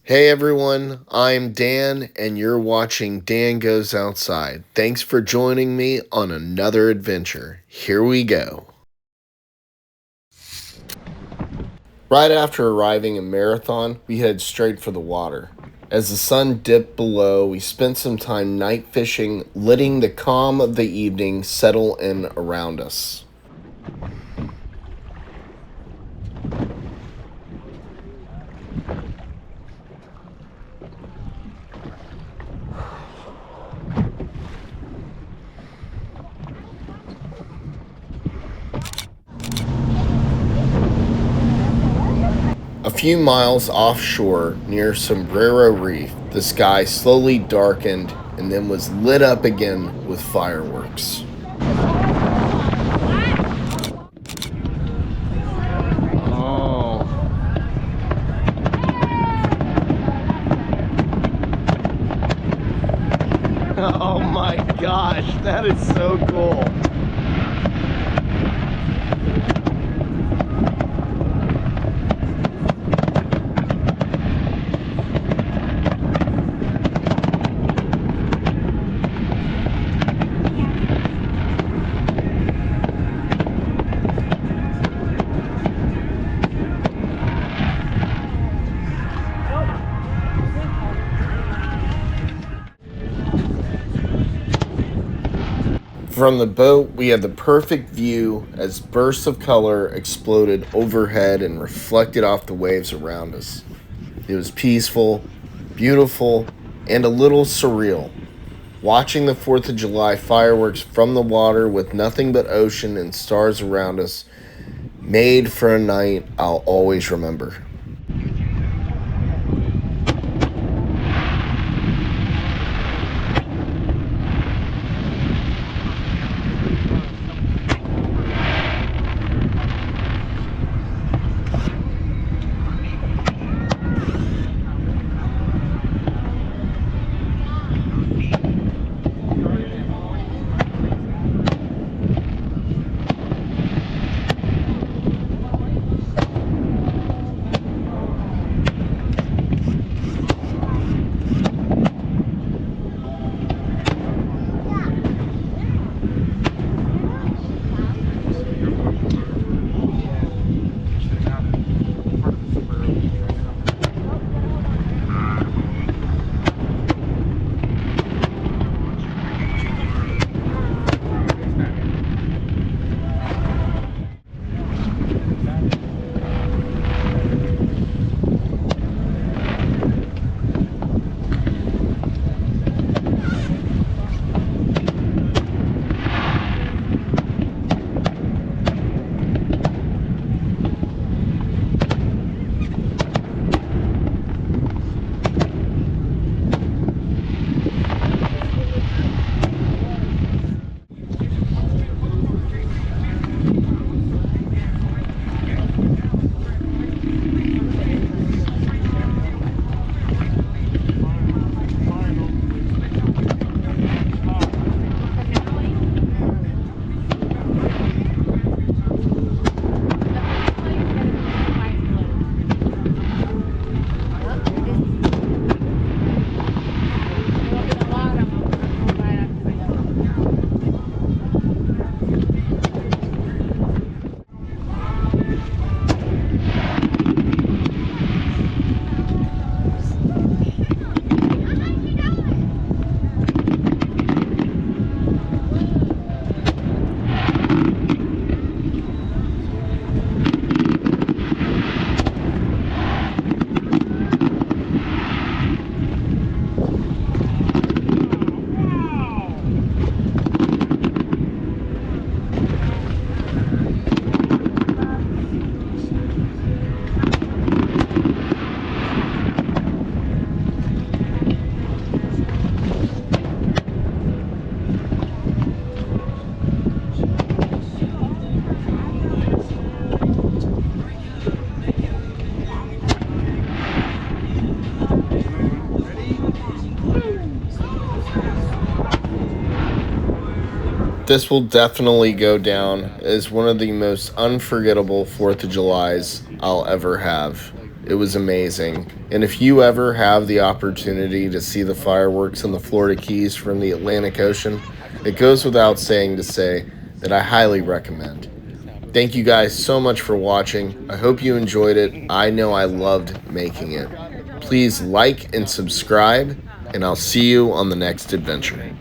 Hey everyone, I'm Dan, and you're watching Dan Goes Outside. Thanks for joining me on another adventure. Here we go. Right after arriving in Marathon, we head straight for the water. As the sun dipped below, we spent some time night fishing, letting the calm of the evening settle in around us. A few miles offshore near Sombrero Reef, the sky slowly darkened and then was lit up again with fireworks. Oh. Oh my gosh, that is so cool. From the boat, we had the perfect view as bursts of color exploded overhead and reflected off the waves around us. It was peaceful, beautiful, and a little surreal. Watching the 4th of July fireworks from the water with nothing but ocean and stars around us made for a night I'll always remember. This will definitely go down as one of the most unforgettable 4th of Julys I'll ever have. It was amazing. And if you ever have the opportunity to see the fireworks in the Florida Keys from the Atlantic Ocean, it goes without saying to say that I highly recommend. Thank you guys so much for watching. I hope you enjoyed it. I know I loved making it. Please like and subscribe, and I'll see you on the next adventure.